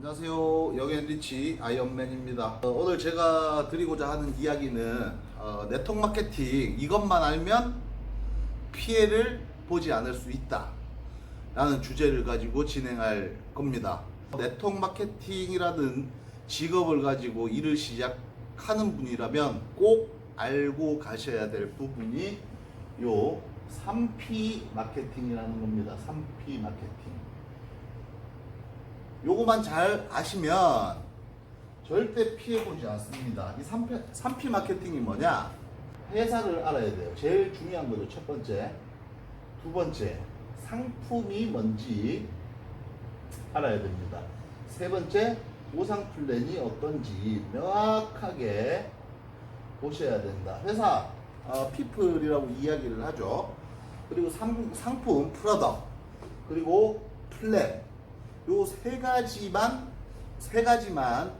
안녕하세요. 영앤리치 아이언맨입니다. 오늘 제가 드리고자 하는 이야기는 네트워크 마케팅 이것만 알면 피해를 보지 않을 수 있다 라는 주제를 가지고 진행할 겁니다. 네트워크 마케팅이라는 직업을 가지고 일을 시작하는 분이라면 꼭 알고 가셔야 될 부분이 요 3P 마케팅이라는 겁니다. 3P 마케팅. 요거만 잘 아시면 절대 피해보지 않습니다. 이 3P 마케팅이 뭐냐? 회사를 알아야 돼요. 제일 중요한 거죠. 첫 번째. 두 번째, 상품이 뭔지 알아야 됩니다. 세 번째, 보상 플랜이 어떤지 명확하게 보셔야 된다. 회사, 피플이라고 이야기를 하죠. 그리고 상품, 프로덕트, 그리고 플랜. 요 세 가지만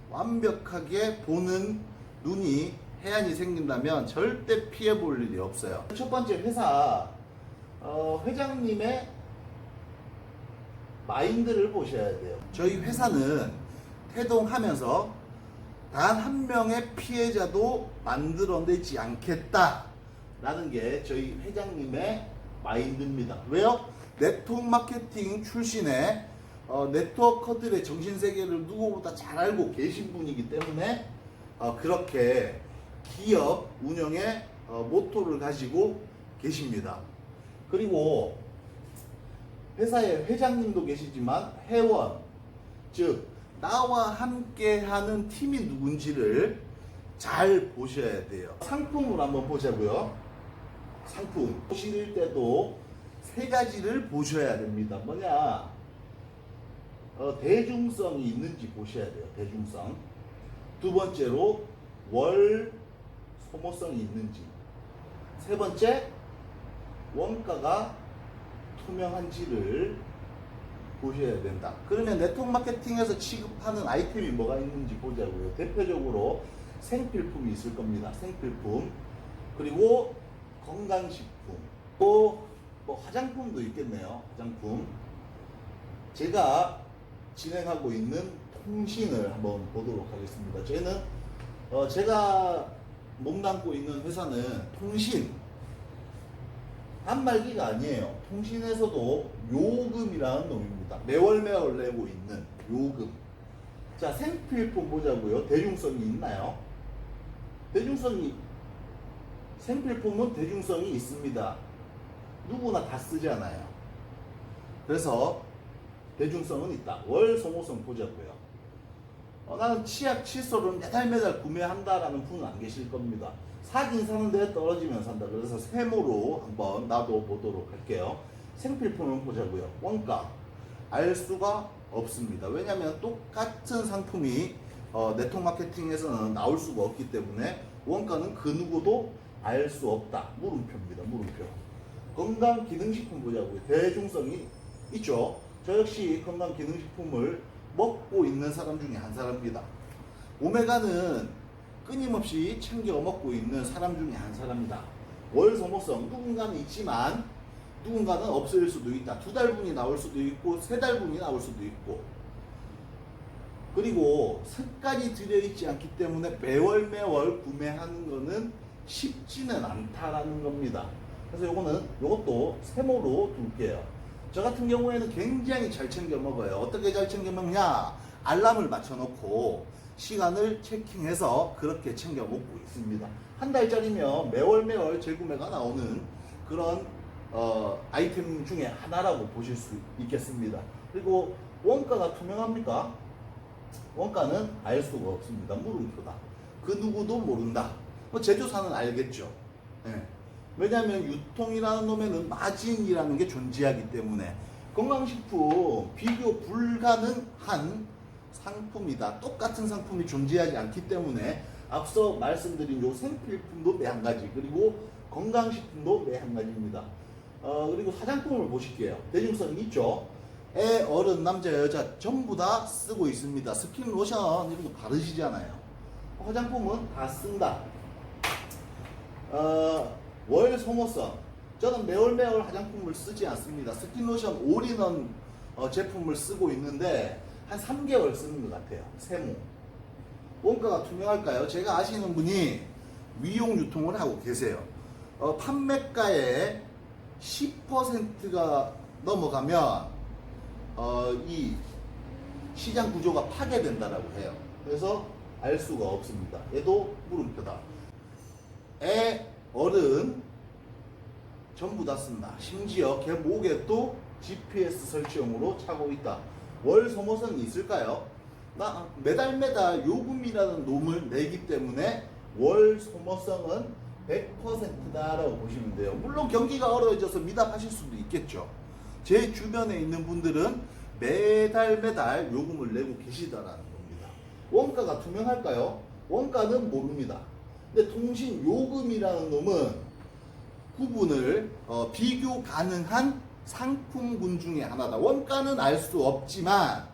완벽하게 보는 눈이 해안이 생긴다면 절대 피해 볼 일이 없어요. 첫 번째 회사, 회장님의 마인드를 보셔야 돼요. 저희 회사는 태동하면서 단 한 명의 피해자도 만들어내지 않겠다 라는 게 저희 회장님의 마인드입니다. 왜요? 네트워크 마케팅 출신의 네트워커들의 정신세계를 누구보다 잘 알고 계신 분이기 때문에 그렇게 기업 운영의 모토를 가지고 계십니다. 그리고 회사의 회장님도 계시지만 회원, 즉 나와 함께하는 팀이 누군지를 잘 보셔야 돼요. 상품을 한번 보자고요. 상품 보실 때도 세 가지를 보셔야 됩니다. 뭐냐? 대중성이 있는지 보셔야 돼요. 대중성. 두 번째로 월 소모성이 있는지. 세 번째, 원가가 투명한지를 보셔야 된다. 그러면 네트워크 마케팅에서 취급하는 아이템이 뭐가 있는지 보자고요. 대표적으로 생필품이 있을 겁니다. 생필품. 그리고 건강식품. 또 뭐 화장품도 있겠네요. 화장품. 제가 진행하고 있는 통신을 한번 보도록 하겠습니다. 저희는 제가 몸담고 있는 회사는 통신 단말기가 아니에요. 통신에서도 요금이라는 놈입니다. 매월 내고 있는 요금. 자, 생필품 보자고요. 대중성이 있나요? 생필품은 대중성이 있습니다. 누구나 다 쓰잖아요. 그래서 대중성은 있다. 월 소모성 보자고요. 나는 치약, 칫솔은 매달 구매한다라는 분은 안 계실 겁니다. 사긴 사는데 떨어지면 산다. 그래서 세모로 한번 놔둬 보도록 할게요. 생필품은 보자고요. 원가 알 수가 없습니다. 왜냐하면 똑같은 상품이 네트워크 마케팅에서는 나올 수가 없기 때문에 원가는 그 누구도 알 수 없다. 물음표입니다. 물음표. 건강기능식품 보자고요. 대중성이 있죠. 저 역시 건강기능식품을 먹고 있는 사람 중에 한 사람입니다. 오메가는 끊임없이 챙겨 먹고 있는 사람 중에 한 사람이다. 월 소모성 누군가는 있지만 누군가는 없을 수도 있다. 2달분이 나올 수도 있고 3달분이 나올 수도 있고. 그리고 색깔이 들여있지 않기 때문에 매월 구매하는 거는 쉽지는 않다라는 겁니다. 그래서 요것도 세모로 둘게요. 저 같은 경우에는 굉장히 잘 챙겨 먹어요. 어떻게 잘 챙겨 먹냐? 알람을 맞춰놓고 시간을 체킹해서 그렇게 챙겨 먹고 있습니다. 한 달짜리면 매월 재구매가 나오는 그런 아이템 중에 하나라고 보실 수 있겠습니다. 그리고 원가가 투명합니까? 원가는 알 수가 없습니다. 물음표다. 그 누구도 모른다. 제조사는 알겠죠. 네. 왜냐하면 유통이라는 놈에는 마진이라는 게 존재하기 때문에 건강식품 비교 불가능한 상품이다. 똑같은 상품이 존재하지 않기 때문에 앞서 말씀드린 요 생필품도 매 한 가지, 그리고 건강식품도 매 한 가지입니다. 그리고 화장품을 보실게요. 대중성이 있죠. 애, 어른, 남자, 여자 전부 다 쓰고 있습니다. 스킨, 로션 이런 거 바르시잖아요. 화장품은 다 쓴다. 월 소모성. 저는 매월 화장품을 쓰지 않습니다. 스킨로션 올인원 제품을 쓰고 있는데 한 3개월 쓰는 것 같아요. 세모. 원가가 투명할까요? 제가 아시는 분이 위용 유통을 하고 계세요. 판매가의 10%가 넘어가면 이 시장 구조가 파괴된다라고 해요. 그래서 알 수가 없습니다. 얘도 물음표다. 애, 어른 전부 다 쓴다. 심지어 걔 목에 또 GPS 설치용으로 차고 있다. 월 소모성이 있을까요? 나 매달 요금이라는 놈을 내기 때문에 월 소모성은 100%다라고 보시면 돼요. 물론 경기가 어려워져서 미납하실 수도 있겠죠. 제 주변에 있는 분들은 매달 요금을 내고 계시다라는 겁니다. 원가가 투명할까요? 원가는 모릅니다. 근데 통신 요금이라는 놈은 구분을 비교 가능한 상품군 중에 하나다. 원가는 알 수 없지만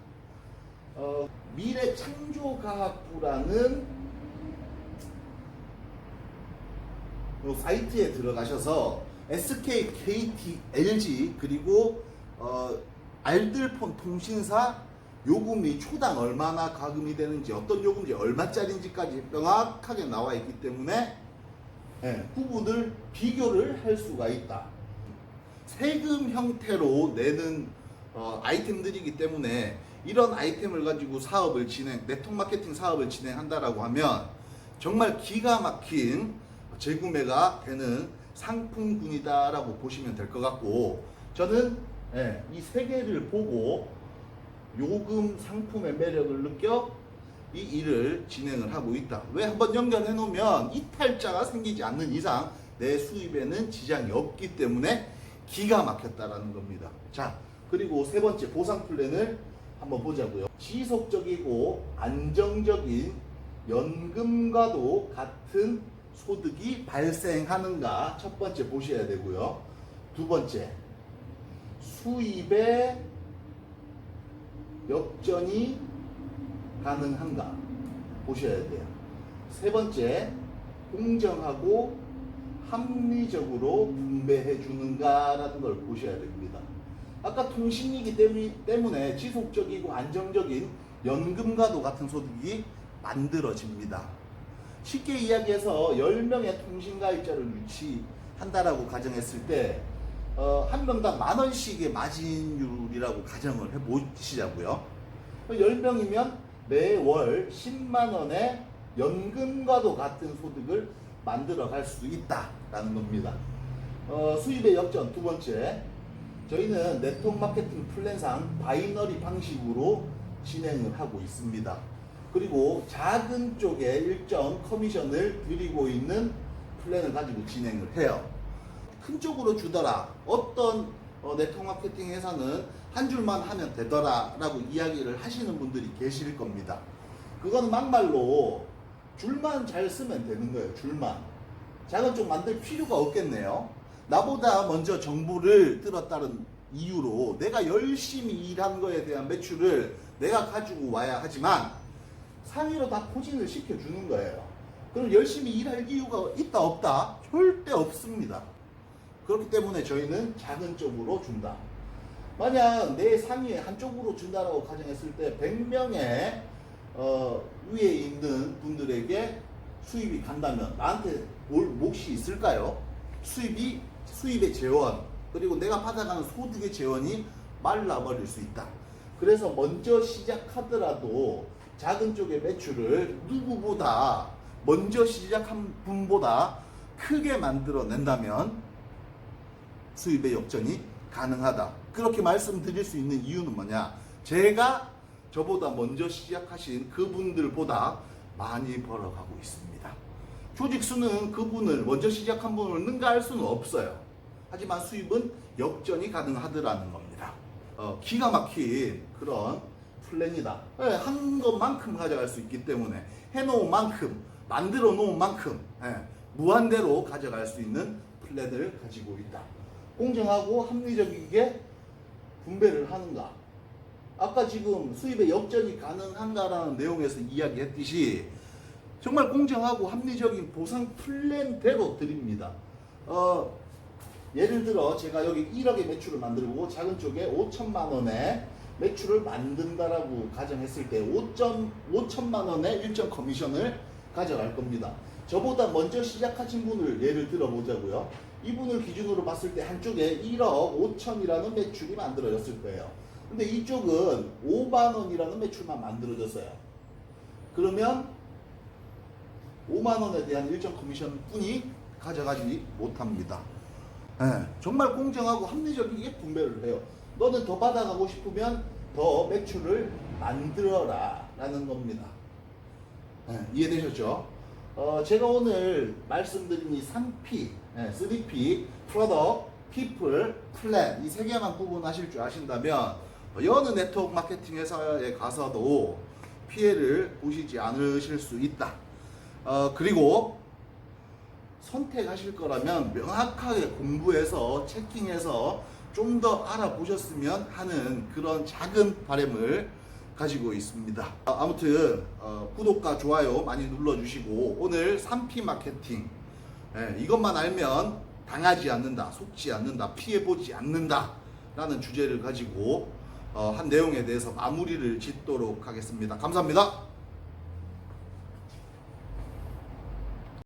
미래창조과학부라는 사이트에 들어가셔서 SK, KT, LG 그리고 알뜰폰 통신사 요금이 초당 얼마나 과금이 되는지 어떤 요금이 얼마짜리인지까지 명확하게 나와 있기 때문에 구분을 비교를 할 수가 있다. 세금 형태로 내는 아이템들이기 때문에 이런 아이템을 가지고 네트워크 마케팅 사업을 진행한다라고 하면 정말 기가 막힌 재구매가 되는 상품군이다라고 보시면 될 것 같고, 저는 이 세 개를 보고 요금 상품의 매력을 느껴 이 일을 진행을 하고 있다. 왜? 한번 연결해 놓으면 이탈자가 생기지 않는 이상 내 수입에는 지장이 없기 때문에 기가 막혔다라는 겁니다. 자, 그리고 세 번째 보상 플랜을 한번 보자고요. 지속적이고 안정적인 연금과도 같은 소득이 발생하는가 첫 번째 보셔야 되고요. 두 번째, 수입의 역전이 가능한가 보셔야 돼요. 세 번째, 공정하고 합리적으로 분배해 주는가라는 걸 보셔야 됩니다. 아까 통신이기 때문에 지속적이고 안정적인 연금과도 같은 소득이 만들어집니다. 쉽게 이야기해서 10명의 통신가입자를 유치한다라고 가정했을 때 한 명당 10,000원씩의 마진율이라고 가정을 해보시자고요. 10명이면 매월 10만 원의 연금과도 같은 소득을 만들어 갈 수 있다라는 겁니다. 수입의 역전 두 번째, 저희는 네트워크 마케팅 플랜상 바이너리 방식으로 진행을 하고 있습니다. 그리고 작은 쪽에 일정 커미션을 드리고 있는 플랜을 가지고 진행을 해요. 큰 쪽으로 주더라. 어떤 네트워크 마케팅 회사는 한 줄만 하면 되더라 라고 이야기를 하시는 분들이 계실 겁니다. 그건 막말로 줄만 잘 쓰면 되는 거예요. 줄만. 작은 쪽 만들 필요가 없겠네요. 나보다 먼저 정보를 들었다는 이유로 내가 열심히 일한 거에 대한 매출을 내가 가지고 와야 하지만 상위로 다 포진을 시켜주는 거예요. 그럼 열심히 일할 이유가 있다 없다? 절대 없습니다. 그렇기 때문에 저희는 작은 쪽으로 준다. 만약 내 상위에 한쪽으로 준다라고 가정했을 때 100명의 위에 있는 분들에게 수입이 간다면 나한테 몫이 있을까요? 수입의 재원 그리고 내가 받아가는 소득의 재원이 말라버릴 수 있다. 그래서 먼저 시작하더라도 작은 쪽의 매출을 누구보다 먼저 시작한 분보다 크게 만들어낸다면 수입의 역전이 가능하다. 그렇게 말씀드릴 수 있는 이유는 뭐냐? 제가 저보다 먼저 시작하신 그분들보다 많이 벌어가고 있습니다. 조직 수는 그분을 먼저 시작한 분을 능가할 수는 없어요. 하지만 수입은 역전이 가능하더라는 겁니다. 기가 막힌 그런 플랜이다. 한 것만큼 가져갈 수 있기 때문에 해놓은 만큼 만들어 놓은 만큼 무한대로 가져갈 수 있는 플랜을 가지고 있다. 공정하고 합리적이게 분배를 하는가? 아까 지금 수입의 역전이 가능한가라는 내용에서 이야기했듯이 정말 공정하고 합리적인 보상 플랜대로 드립니다. 예를 들어 제가 여기 1억의 매출을 만들고 작은 쪽에 5천만 원의 매출을 만든다라고 가정했을 때 5천만 원의 일정 커미션을 가져갈 겁니다. 저보다 먼저 시작하신 분을 예를 들어보자고요. 이분을 기준으로 봤을 때 한쪽에 1억 5천이라는 매출이 만들어졌을 거예요. 근데 이쪽은 5만 원이라는 매출만 만들어졌어요. 그러면 5만 원에 대한 일정 커미션 뿐이 가져가지 못합니다. 정말 공정하고 합리적이게 분배를 해요. 너는 더 받아가고 싶으면 더 매출을 만들어라 라는 겁니다. 이해되셨죠? 제가 오늘 말씀드린 이 3P, 3P, Product, People, Plan 이 세 개만 구분하실 줄 아신다면 여느 네트워크 마케팅 회사에 가서도 피해를 보시지 않으실 수 있다. 그리고 선택하실 거라면 명확하게 공부해서 체킹해서 좀 더 알아보셨으면 하는 그런 작은 바람을 가지고 있습니다. 아무튼 구독과 좋아요 많이 눌러주시고 오늘 3P 마케팅 이것만 알면 당하지 않는다, 속지 않는다, 피해보지 않는다 라는 주제를 가지고 한 내용에 대해서 마무리를 짓도록 하겠습니다. 감사합니다.